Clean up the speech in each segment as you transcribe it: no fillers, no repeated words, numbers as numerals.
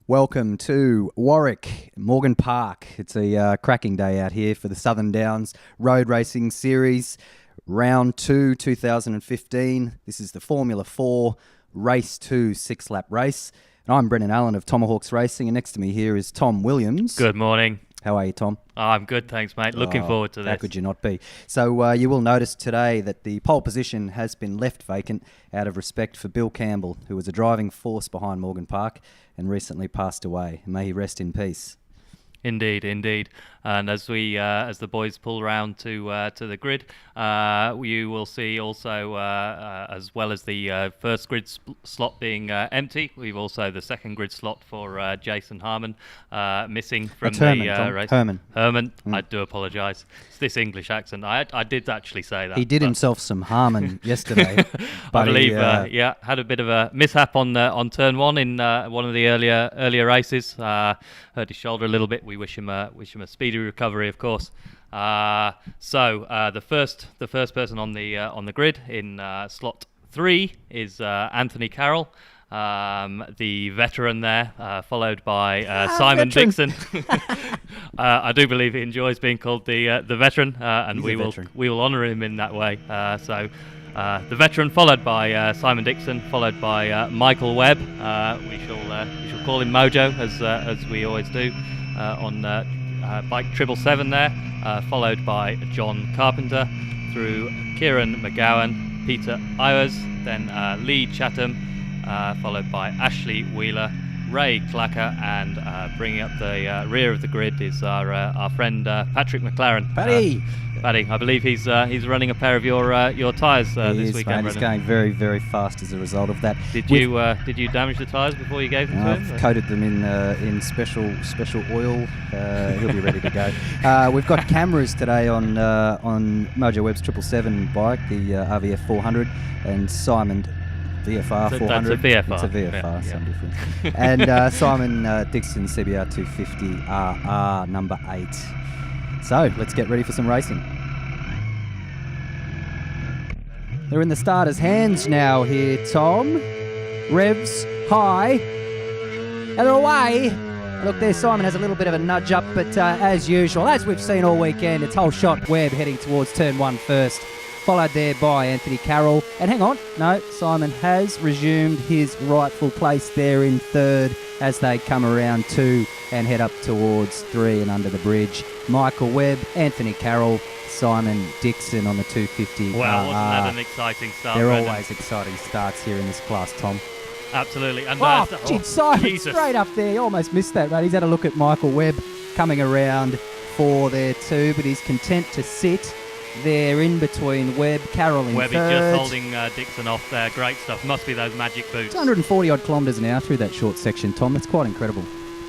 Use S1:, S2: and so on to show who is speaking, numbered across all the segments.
S1: Welcome to Warwick, Morgan Park. It's a cracking day out here for the Southern Downs Road Racing Series, Round 2, 2015. This is the Formula 4 Race 2 6-lap race. And I'm Brendan Allen of Tomahawks Racing, and next to me here is Tom Williams.
S2: Good morning.
S1: How are you, Tom?
S2: Oh, I'm good, thanks, mate. Looking forward to this.
S1: How could you not be? So you will notice today that the pole position has been left vacant out of respect for Bill Campbell, who was a driving force behind Morgan Park and recently passed away. May he rest in peace.
S2: Indeed, indeed. And as the boys pull round to the grid, you will see also, as well as the first grid slot being empty, we've also the second grid slot for Jason Hermann missing from the race. Hermann. I do apologise. It's this English accent. I did actually say that.
S1: He did himself some Hermann yesterday.
S2: But I believe, had a bit of a mishap on turn one in one of the earlier races. Hurt his shoulder a little bit. We wish him a speedy recovery, of course. So the first person on the grid in slot 3 is Anthony Carroll, the veteran there, followed by Simon Dickson. I do believe he enjoys being called the veteran, and we will honour him in that way. So the veteran, followed by Simon Dickson, followed by Michael Webb. We shall call him Mojo, as we always do on bike 777 there, followed by John Carpenter, through Kieran McGowan, Peter Iwers, then Lee Chatham, followed by Ashley Wheeler, Ray Clacker, and bringing up the rear of the grid is our friend Patrick McLaren. Paddy, I believe he's running a pair of your tyres this weekend.
S1: He's going very, very fast as a result of that.
S2: Did you damage the tyres before you gave them to him?
S1: I've coated them in special oil. He'll be ready to go. We've got cameras today on Mojo Webb's 777 bike, the RVF400, and Simon VFR400.
S2: That's a VFR.
S1: It's a VFR, some difference. And Simon Dickson CBR250RR number 8. So let's get ready for some racing. They're in the starters' hands now here, Tom. Revs high. And they're away. Look there, Simon has a little bit of a nudge up, but as usual, as we've seen all weekend, it's whole shot Webb heading towards turn 1 first. Followed there by Anthony Carroll. And hang on, no, Simon has resumed his rightful place there in third as they come around 2 and head up towards 3 and under the bridge. Michael Webb, Anthony Carroll, Simon Dickson on the 250.
S2: Well, wasn't that an exciting start?
S1: They're
S2: Brenden?
S1: always exciting starts here in this class, Tom.
S2: Absolutely. And
S1: Simon straight up there. Almost missed that, right? He's had a look at Michael Webb coming around 4 there too, but he's content to sit. They're in between Webb, Carroll in
S2: Webb
S1: third.
S2: is just holding Dickson off there. Great stuff. Must be those magic boots.
S1: It's 140 odd kilometres an hour through that short section, Tom. That's quite incredible.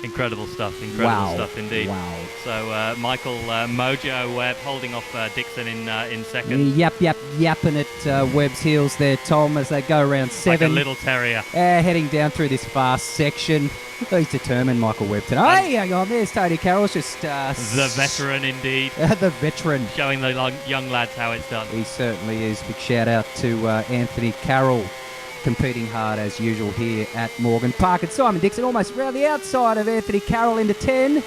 S2: Incredible stuff indeed.
S1: Wow.
S2: So Michael Mojo Webb holding off Dickson in second.
S1: Yapping at Webb's heels there, Tom, as they go around 7.
S2: Like a little terrier.
S1: Heading down through this fast section. He's determined, Michael Webb today. Hey, hang on, there's Tony Carroll. Just
S2: the veteran indeed.
S1: The veteran.
S2: Showing the young lads how it's done.
S1: He certainly is. Big shout out to Anthony Carroll, competing hard as usual here at Morgan Park. And Simon Dickson almost around the outside of Anthony Carroll into 10.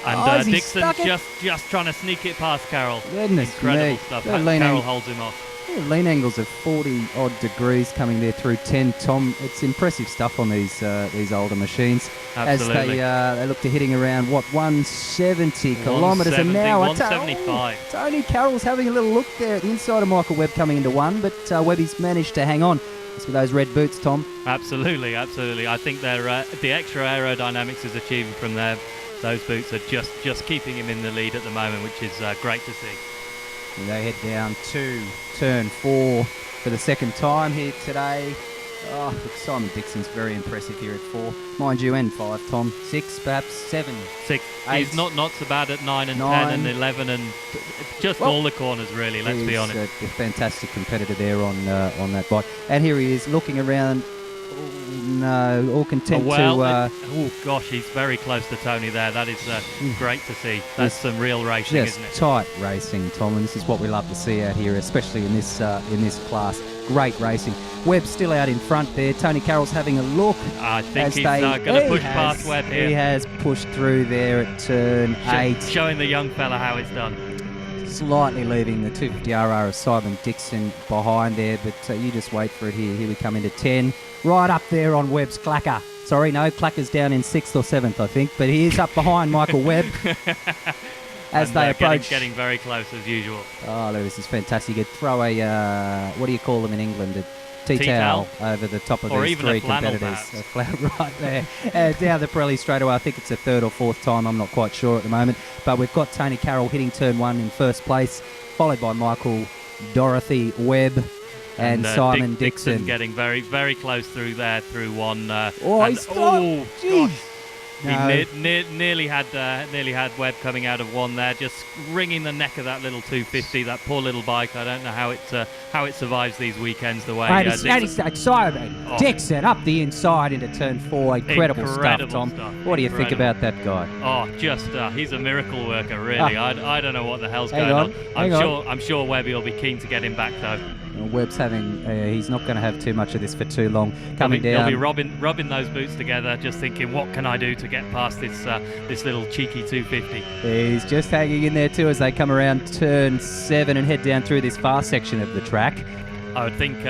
S2: And Dickson just trying to sneak it past Carroll.
S1: Goodness
S2: Incredible
S1: me.
S2: stuff. Carroll holds him off.
S1: Lean angles of 40 odd degrees coming there through 10. Tom, it's impressive stuff on these older machines.
S2: Absolutely.
S1: As they look to hitting around 170 kilometres an hour.
S2: 175.
S1: Tony Carroll's having a little look there at the inside of Michael Webb coming into 1, but Webby's managed to hang on. It's with those red boots, Tom.
S2: Absolutely. I think they're the extra aerodynamics is achieved from there. Those boots are just keeping him in the lead at the moment, which is great to see.
S1: And they head down to turn 4 for the second time here today. Oh, Simon Dickson's very impressive here at 4. Mind you, and 5, Tom. 6, perhaps 7.
S2: 6.
S1: 8.
S2: He's not so bad at 9 and
S1: 9.
S2: 10 and 11 and just all the corners, really, let's be honest.
S1: He's a fantastic competitor there on that bike. And here he is looking around. No, all content
S2: oh gosh, he's very close to Tony there. That is great to see. That's some real racing, isn't it?
S1: Tight racing, Tom, and this is what we love to see out here, especially in this class. great racing. Webb's still out in front there. Tony Carroll's having a look.
S2: I think he's going to push past Webb here.
S1: He has pushed through there at turn 8.
S2: Showing the young fella how it's done.
S1: Slightly leaving the 250RR of Simon Dickson behind there, but you just wait for it here. Here we come into 10. Right up there on Webb's clacker. Sorry, no, clacker's down in 6th or 7th, I think, but he is up behind Michael Webb. As they approach.
S2: Getting very close as usual.
S1: Oh, Lewis is fantastic. You'd throw a, what do you call them in England? A tea-towel over the top of these three competitors. A flannel right there. Down the Pirelli straightaway. I think it's the 3rd or 4th time. I'm not quite sure at the moment. But we've got Tony Carroll hitting turn 1 in first place, followed by Michael Dorothy Webb and Simon Dickson.
S2: Getting very, very close through there, through one.
S1: Jeez. No.
S2: He nearly had Webb coming out of one there, just wringing the neck of that little 250, that poor little bike. I don't know how it survives these weekends the way.
S1: Simon Dickson up the inside into turn 4. Incredible stuff, Tom. What do you think about that guy?
S2: Oh, just he's a miracle worker, really. I don't know what the hell's going on. I'm sure Webby will be keen to get him back though.
S1: Webb's having, he's not going to have too much of this for too long. Coming down.
S2: He'll be rubbing those boots together, just thinking, what can I do to get past this little cheeky 250?
S1: He's just hanging in there too as they come around turn 7 and head down through this far section of the track.
S2: I would think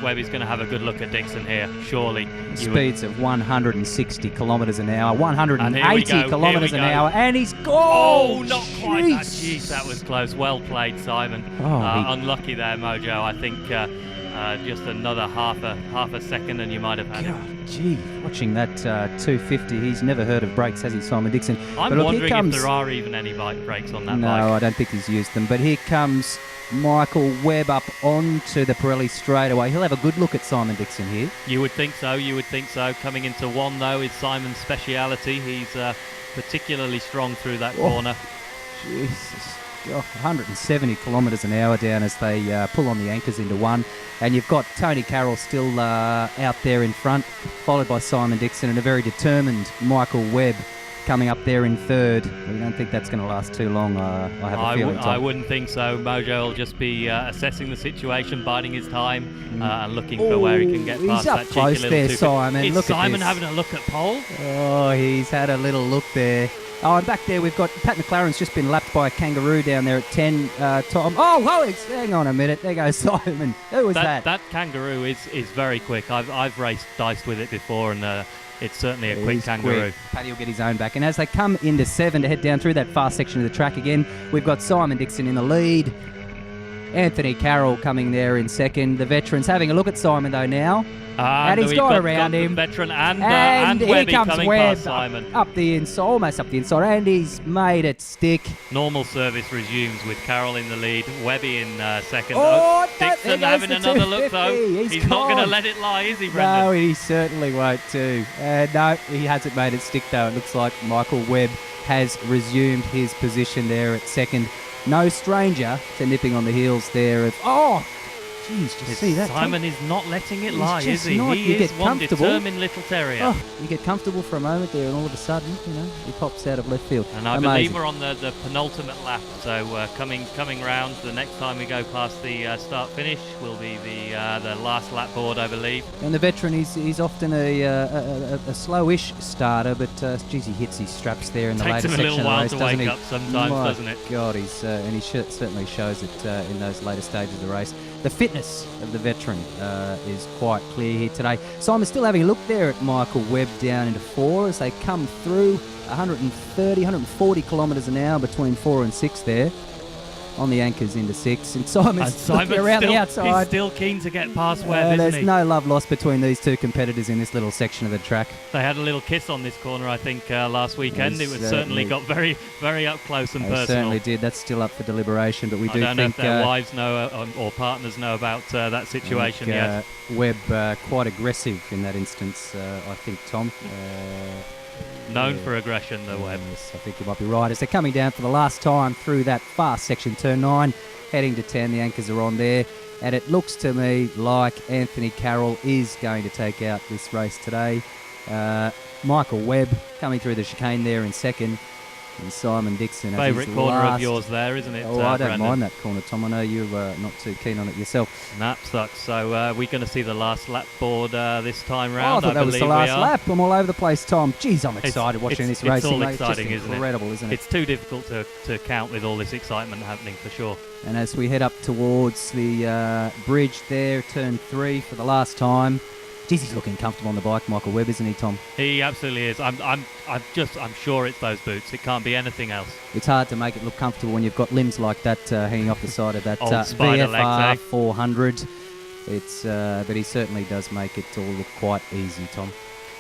S2: Webby's going to have a good look at Dickson here, surely.
S1: Speeds of 160 kilometres an hour, 180 kilometres an hour, and he's gone!
S2: Oh, not quite that. Jeez, that was close. Well played, Simon. Unlucky there, Mojo. I think just another half a second and you might have had it.
S1: Gee, watching that 250, he's never heard of brakes, has he, Simon Dickson?
S2: I'm wondering if there are even any brakes on that bike.
S1: No, I don't think he's used them. But here comes Michael Webb up onto the Pirelli straightaway. He'll have a good look at Simon Dickson here.
S2: You would think so. Coming into 1, though, is Simon's speciality. He's particularly strong through that corner.
S1: Jesus. 170 kilometres an hour down as they pull on the anchors into 1. And you've got Tony Carroll still out there in front, followed by Simon Dickson and a very determined Michael Webb coming up there in 3rd. I don't think that's going to last too long, I have a feeling, Tom.
S2: I wouldn't think so. Mojo will just be assessing the situation, biding his time, and looking for where he can get past that cheeky little 250. He's up close there, Simon. Is Simon having a look at pole?
S1: Oh, he's had a little look there. Oh, and back there we've got Pat McLaren's just been lapped by a kangaroo down there at 10. Tom. Oh, hang on a minute. There goes Simon. Who was that?
S2: That kangaroo is very quick. I've diced with it before, and it's certainly a quick kangaroo.
S1: Quick. Paddy will get his own back. And as they come into 7 to head down through that fast section of the track again, we've got Simon Dickson in the lead. Anthony Carroll coming there in 2nd. The veterans having a look at Simon though now. And he's got around him.
S2: The veteran and
S1: here
S2: Webby
S1: comes
S2: coming
S1: Webb
S2: past Simon.
S1: up the inside, almost up the inside, and he's made it stick.
S2: Normal service resumes with Carroll in the lead, Webby in 2nd.
S1: Oh,
S2: Dixon having another look though. He's not going to let it lie, is he, Brenden?
S1: No, he certainly won't too. No, he hasn't made it stick though. It looks like Michael Webb has resumed his position there at 2nd. No stranger to nipping on the heels there of... Oh, jeez, just see that.
S2: Simon is not letting it lie, is he?
S1: He is one
S2: determined little terrier.
S1: Oh, you get comfortable for a moment there and all of a sudden, he pops out of left field.
S2: And I believe we're on the penultimate lap, so coming round, the next time we go past the start-finish will be the last lap board, I believe.
S1: And the veteran, he's often a slowish starter, but geez, he hits his straps there in the later section of the race, doesn't he?
S2: Takes him a little while to wake up sometimes, doesn't it?
S1: God, he certainly shows it in those later stages of the race. The fitness of the veteran is quite clear here today. Simon's still having a look there at Michael Webb down into 4 as they come through 140 kilometres an hour between 4 and 6 there. On the anchors into 6, and Simon's looking around the outside.
S2: He's still keen to get past Webb, isn't he?
S1: There's no love lost between these two competitors in this little section of the track.
S2: They had a little kiss on this corner, I think, last weekend. It was certainly got very, very up close and personal.
S1: They certainly did. That's still up for deliberation, but we do think...
S2: I don't know if their wives know or partners know about that situation yet.
S1: Webb quite aggressive in that instance, I think, Tom.
S2: Known for aggression, the Webb.
S1: Yes, I think you might be right. As they're coming down for the last time through that fast section, turn 9, heading to 10, the anchors are on there. And it looks to me like Anthony Carroll is going to take out this race today. Michael Webb coming through the chicane there in 2nd. And Simon Dickson.
S2: Favourite corner of yours there, isn't it?
S1: Oh, I don't
S2: Brenden?
S1: mind that corner, Tom. I know you're not too keen on it yourself.
S2: That sucks. So we're going to see the last lap board this time
S1: Oh,
S2: round.
S1: I thought that was the last lap. I'm all over the place, Tom. Jeez, I'm excited watching this racing.
S2: It's all
S1: mate.
S2: exciting,
S1: it's just incredible, isn't it?
S2: It's too difficult to count with all this excitement happening for sure.
S1: And as we head up towards the bridge there, turn 3 for the last time. Geez, he's looking comfortable on the bike, Michael Webb, isn't he, Tom?
S2: He absolutely is. I'm sure it's those boots. It can't be anything else.
S1: It's hard to make it look comfortable when you've got limbs like that hanging off the side of that
S2: Old spider legs,
S1: VFR400. But he certainly does make it all look quite easy, Tom.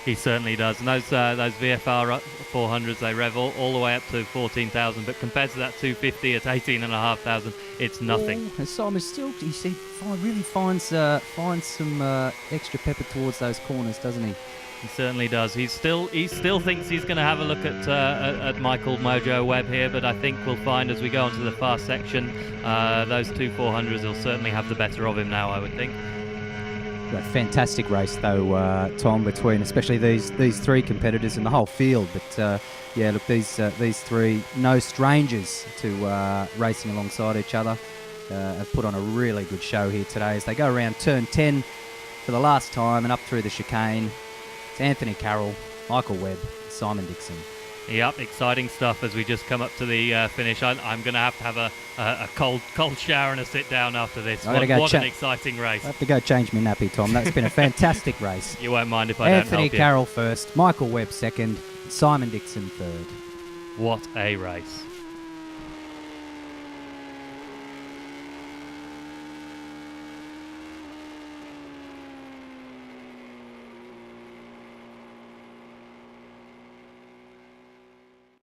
S2: He certainly does. And those VFR400s, they rev all the way up to 14,000, but compared to that 250 at 18,500, it's nothing.
S1: And Simon still, you see, really finds some extra pepper towards those corners, doesn't he?
S2: He certainly does. He still thinks he's going to have a look at Michael Mojo Webb here, but I think we'll find as we go onto the fast section, those two 400s will certainly have the better of him now, I would think.
S1: A fantastic race, though, Tom, between especially these three competitors and the whole field. But yeah, look, these three, no strangers to racing alongside each other, have put on a really good show here today as they go around turn 10 for the last time and up through the chicane. It's Anthony Carroll, Michael Webb, Simon Dickson.
S2: Yep, exciting stuff as we just come up to the finish. I'm going to have a cold shower and a sit down after this. What an exciting race.
S1: I have to go change my nappy, Tom. That's been a fantastic race.
S2: You won't mind if I don't help you.
S1: Anthony Carroll first, Michael Webb second, Simon Dickson third.
S2: What a race.